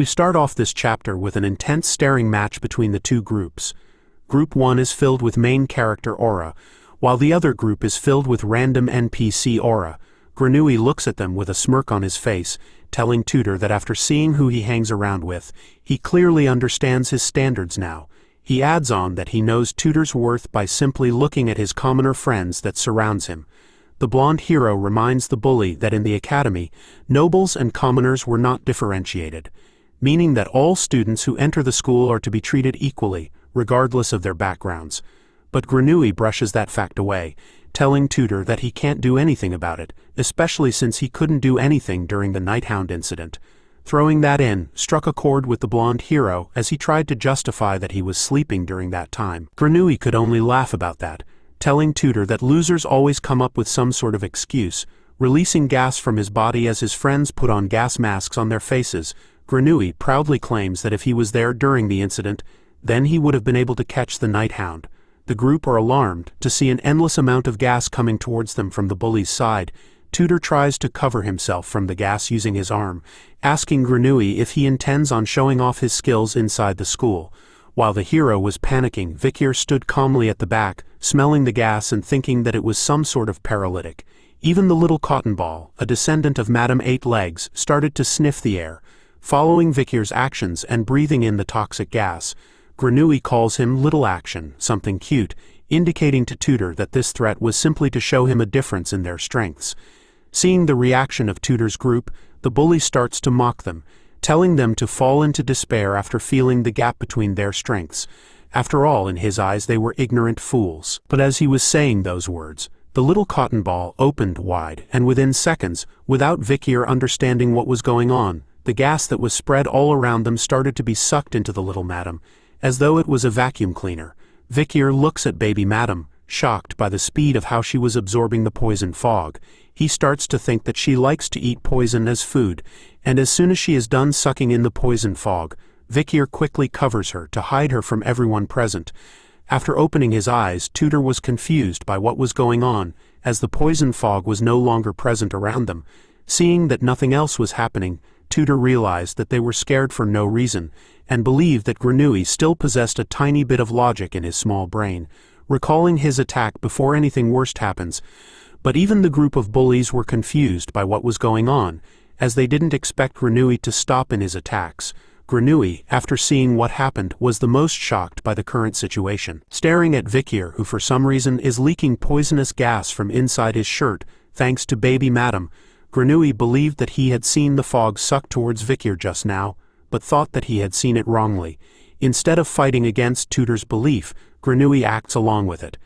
We start off this chapter with an intense staring match between the two groups. Group 1 is filled with main character aura, while the other group is filled with random NPC aura. Granui looks at them with a smirk on his face, telling Tutor that after seeing who he hangs around with, he clearly understands his standards now. He adds on that he knows Tutor's worth by simply looking at his commoner friends that surrounds him. The blonde hero reminds the bully that in the academy, nobles and commoners were not differentiated, meaning that all students who enter the school are to be treated equally, regardless of their backgrounds. But Granui brushes that fact away, telling Tutor that he can't do anything about it, especially since he couldn't do anything during the Nighthound incident. Throwing that in struck a chord with the blonde hero as he tried to justify that he was sleeping during that time. Granui could only laugh about that, telling Tutor that losers always come up with some sort of excuse, releasing gas from his body as his friends put on gas masks on their faces. Granui proudly claims that if he was there during the incident, then he would have been able to catch the Nighthound. The group are alarmed to see an endless amount of gas coming towards them from the bully's side. Tutor tries to cover himself from the gas using his arm, asking Granui if he intends on showing off his skills inside the school. While the hero was panicking, Vikir stood calmly at the back, smelling the gas and thinking that it was some sort of paralytic. Even the little cotton ball, a descendant of Madame Eight Legs, started to sniff the air, following Vikir's actions and breathing in the toxic gas. Granui calls him Little Action, something cute, indicating to Tutor that this threat was simply to show him a difference in their strengths. Seeing the reaction of Tutor's group, the bully starts to mock them, telling them to fall into despair after feeling the gap between their strengths. After all, in his eyes they were ignorant fools. But as he was saying those words, the little cotton ball opened wide, and within seconds, without Vikir understanding what was going on, the gas that was spread all around them started to be sucked into the little madam, as though it was a vacuum cleaner. Vikir looks at baby madam, shocked by the speed of how she was absorbing the poison fog. He starts to think that she likes to eat poison as food, and as soon as she is done sucking in the poison fog, Vikir quickly covers her to hide her from everyone present. After opening his eyes, Tutor was confused by what was going on, as the poison fog was no longer present around them. Seeing that nothing else was happening, Tutor realized that they were scared for no reason, and believed that Granui still possessed a tiny bit of logic in his small brain, recalling his attack before anything worse happens. But even the group of bullies were confused by what was going on, as they didn't expect Granui to stop in his attacks. Granui, after seeing what happened, was the most shocked by the current situation. Staring at Vikir, who for some reason is leaking poisonous gas from inside his shirt, thanks to baby madam, Granui believed that he had seen the fog suck towards Vikir just now, but thought that he had seen it wrongly. Instead of fighting against Tutor's belief, Granui acts along with it,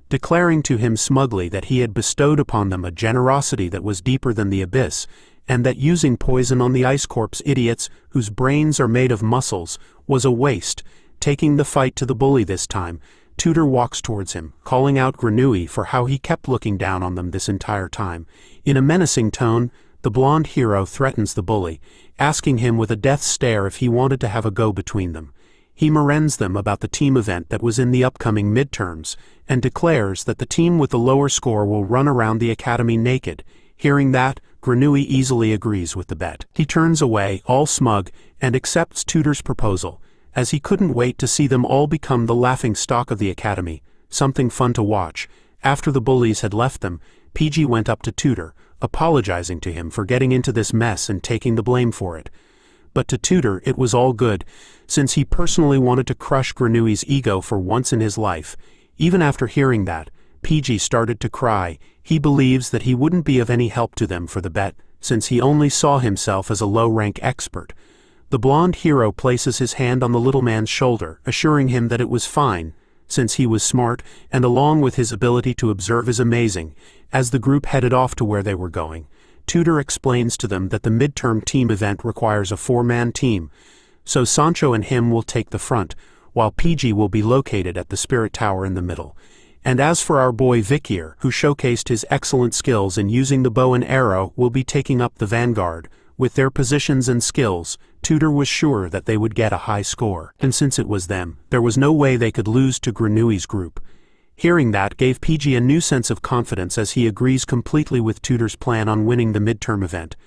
declaring to him smugly that he had bestowed upon them a generosity that was deeper than the abyss, and that using poison on the Ice Corp's idiots, whose brains are made of muscles, was a waste. Taking the fight to the bully this time, Tutor walks towards him, calling out Granui for how he kept looking down on them this entire time. In a menacing tone, the blonde hero threatens the bully, asking him with a death stare if he wanted to have a go between them. He marends them about the team event that was in the upcoming midterms, and declares that the team with the lower score will run around the academy naked. Hearing that, Granui easily agrees with the bet. He turns away, all smug, and accepts Tutor's proposal, as he couldn't wait to see them all become the laughing stock of the academy, something fun to watch. After the bullies had left them, PG went up to Tutor, apologizing to him for getting into this mess and taking the blame for it. But to Tutor it was all good, since he personally wanted to crush Granui's ego for once in his life. Even after hearing that, PG started to cry. He believes that he wouldn't be of any help to them for the bet, since he only saw himself as a low-rank expert. The blonde hero places his hand on the little man's shoulder, assuring him that it was fine, since he was smart, and along with his ability to observe is amazing. As the group headed off to where they were going, Tutor explains to them that the midterm team event requires a 4-man team, so Sancho and him will take the front, while PG will be located at the Spirit Tower in the middle. And as for our boy Vikir, who showcased his excellent skills in using the bow and arrow, will be taking up the vanguard. With their positions and skills, Tutor was sure that they would get a high score, and since it was them, there was no way they could lose to Granui's group. Hearing that gave PG a new sense of confidence as he agrees completely with Tutor's plan on winning the midterm event.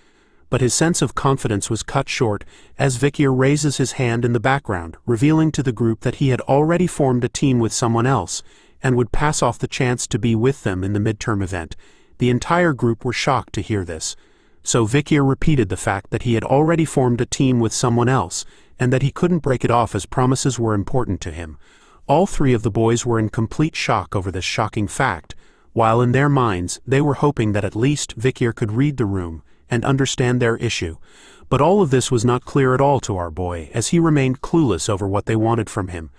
but his sense of confidence was cut short as Vikir raises his hand in the background, revealing to the group that he had already formed a team with someone else, and would pass off the chance to be with them in the midterm event. The entire group were shocked to hear this. So Vikir repeated the fact that he had already formed a team with someone else, and that he couldn't break it off as promises were important to him. All three of the boys were in complete shock over this shocking fact, while in their minds they were hoping that at least Vikir could read the room and understand their issue. But all of this was not clear at all to our boy, as he remained clueless over what they wanted from him.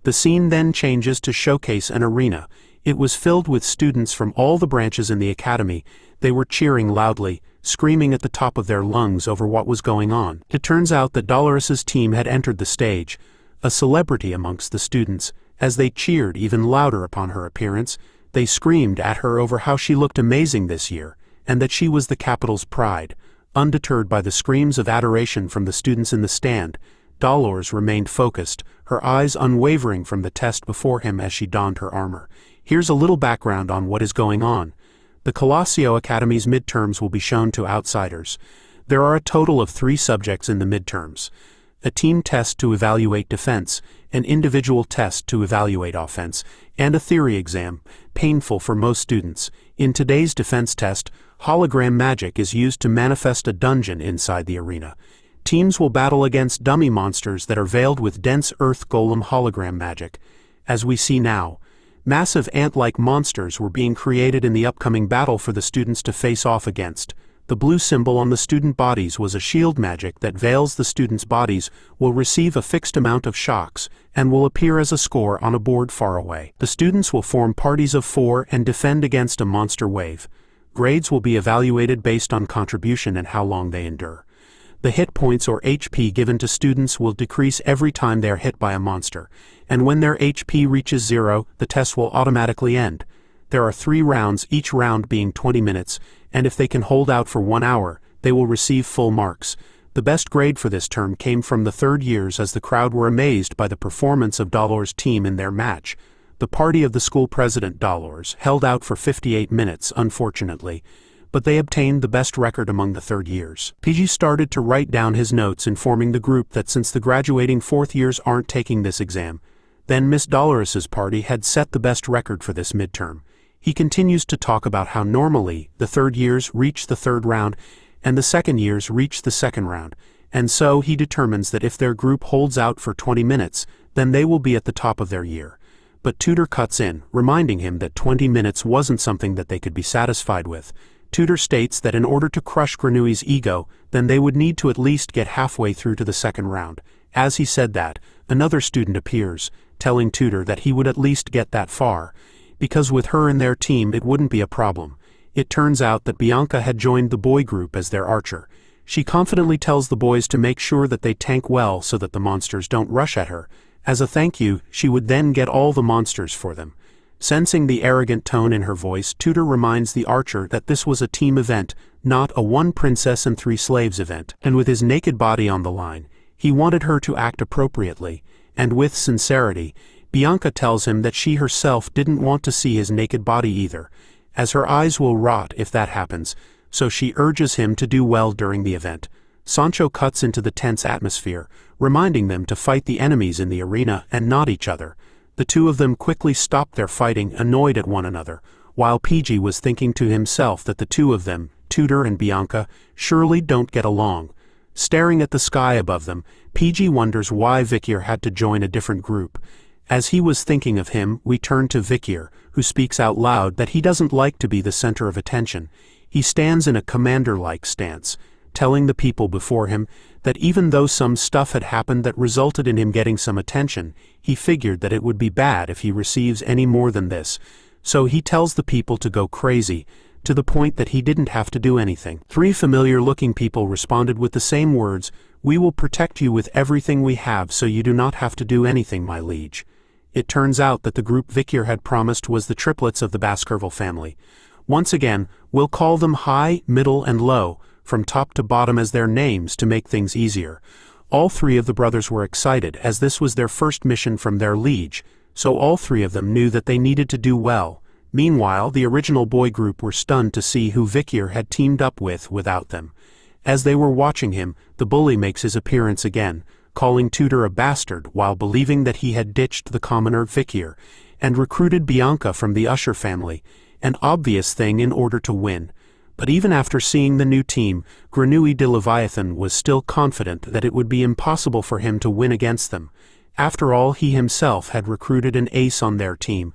The scene then changes to showcase an arena. It was filled with students from all the branches in the academy. They were cheering loudly, screaming at the top of their lungs over what was going on. It turns out that Dolores's team had entered the stage, a celebrity amongst the students. As they cheered even louder upon her appearance, they screamed at her over how she looked amazing this year, and that she was the capital's pride. Undeterred by the screams of adoration from the students in the stand, Dolores remained focused, her eyes unwavering from the test before him as she donned her armor. Here's a little background on what is going on. The Colosio Academy's midterms will be shown to outsiders. There are a total of 3 subjects in the midterms: a team test to evaluate defense, an individual test to evaluate offense, and a theory exam, painful for most students. In today's defense test, hologram magic is used to manifest a dungeon inside the arena. Teams will battle against dummy monsters that are veiled with dense earth golem hologram magic. As we see now, massive ant-like monsters were being created in the upcoming battle for the students to face off against. The blue symbol on the student bodies was a shield magic that veils the students' bodies, will receive a fixed amount of shocks, and will appear as a score on a board far away. The students will form parties of 4 and defend against a monster wave. Grades will be evaluated based on contribution and how long they endure. The hit points or HP given to students will decrease every time they are hit by a monster, and when their HP reaches 0, the test will automatically end. There are 3 rounds, each round being 20 minutes, and if they can hold out for 1 hour, they will receive full marks. The best grade for this term came from the 3rd years, as the crowd were amazed by the performance of Dolores' team in their match. The party of the school president, Dolores, held out for 58 minutes, unfortunately, but they obtained the best record among the 3rd years. PG started to write down his notes, informing the group that since the graduating 4th years aren't taking this exam, then Miss Dolores's party had set the best record for this midterm. He continues to talk about how normally the 3rd years reach the 3rd round and the 2nd years reach the 2nd round, and so he determines that if their group holds out for 20 minutes, then they will be at the top of their year. But Tutor cuts in, reminding him that 20 minutes wasn't something that they could be satisfied with. Tutor states that in order to crush Granui's ego, then they would need to at least get halfway through to the 2nd round. As he said that, another student appears, telling Tutor that he would at least get that far, because with her in their team it wouldn't be a problem. It turns out that Bianca had joined the boy group as their archer. She confidently tells the boys to make sure that they tank well so that the monsters don't rush at her. As a thank you, she would then get all the monsters for them. Sensing the arrogant tone in her voice, Tutor reminds the archer that this was a team event, not a 1 princess and 3 slaves event. And with his naked body on the line, he wanted her to act appropriately, and with sincerity. Bianca tells him that she herself didn't want to see his naked body either, as her eyes will rot if that happens, so she urges him to do well during the event. Sancho cuts into the tense atmosphere, reminding them to fight the enemies in the arena and not each other. The two of them quickly stopped their fighting, annoyed at one another, while PG was thinking to himself that the two of them, Tutor and Bianca, surely don't get along. Staring at the sky above them, PG wonders why Vikir had to join a different group. As he was thinking of him, we turn to Vikir, who speaks out loud that he doesn't like to be the center of attention. He stands in a commander-like stance, telling the people before him that even though some stuff had happened that resulted in him getting some attention, he figured that it would be bad if he receives any more than this. So he tells the people to go crazy, to the point that he didn't have to do anything. 3 familiar-looking people responded with the same words, "We will protect you with everything we have so you do not have to do anything, my liege." It turns out that the group Vikir had promised was the triplets of the Baskerville family. Once again, we'll call them high, middle, and low, from top to bottom as their names to make things easier. All 3 of the brothers were excited, as this was their first mission from their liege, so all 3 of them knew that they needed to do well. Meanwhile, the original boy group were stunned to see who Vikir had teamed up with without them. As they were watching him, the bully makes his appearance again, calling Tutor a bastard while believing that he had ditched the commoner Vikir, and recruited Bianca from the Usher family, an obvious thing in order to win. But even after seeing the new team, Grenouille de Leviathan was still confident that it would be impossible for him to win against them. After all, he himself had recruited an ace on their team.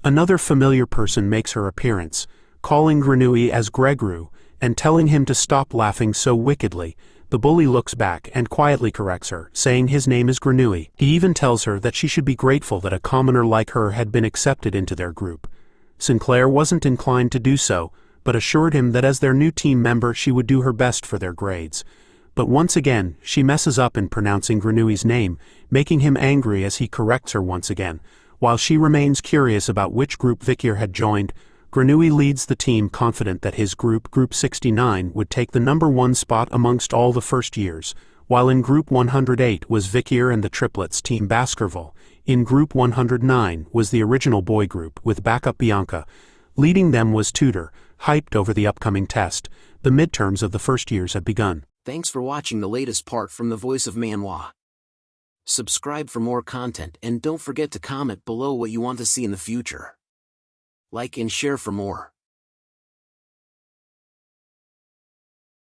Another familiar person makes her appearance, calling Grenouille as Gregru, and telling him to stop laughing so wickedly. The bully looks back and quietly corrects her, saying his name is Grenouille. He even tells her that she should be grateful that a commoner like her had been accepted into their group. Sinclair wasn't inclined to do so, but assured him that as their new team member she would do her best for their grades. But once again, she messes up in pronouncing Grenouille's name, making him angry as he corrects her once again. While she remains curious about which group Vikir had joined, Grenouille leads the team confident that his group, Group 69, would take the #1 spot amongst all the first years, while in Group 108 was Vikir and the triplets Team Baskerville. In Group 109 was the original boy group, with backup Bianca. Leading them was Tutor, hyped over the upcoming test. The midterms of the first years have begun. Thanks for watching the latest part from the voice of Manhwa. Subscribe for more content and don't forget to comment below what you want to see in the future. Like and share for more.